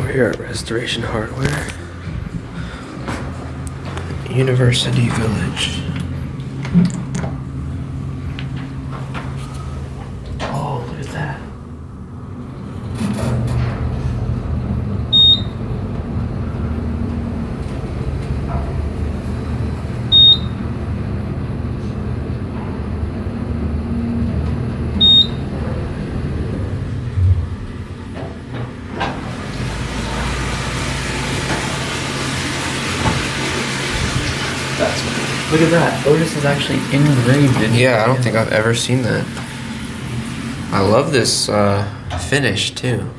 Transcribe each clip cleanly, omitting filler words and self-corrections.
We're here at Restoration Hardware, University Village. Oh, look at that. Look at that. Otis is actually engraved. Yeah, I don't think I've ever seen that. I love this finish too.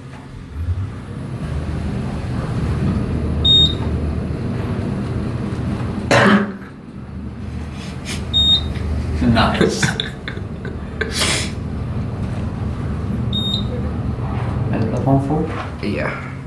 Nice. And the home for? Yeah.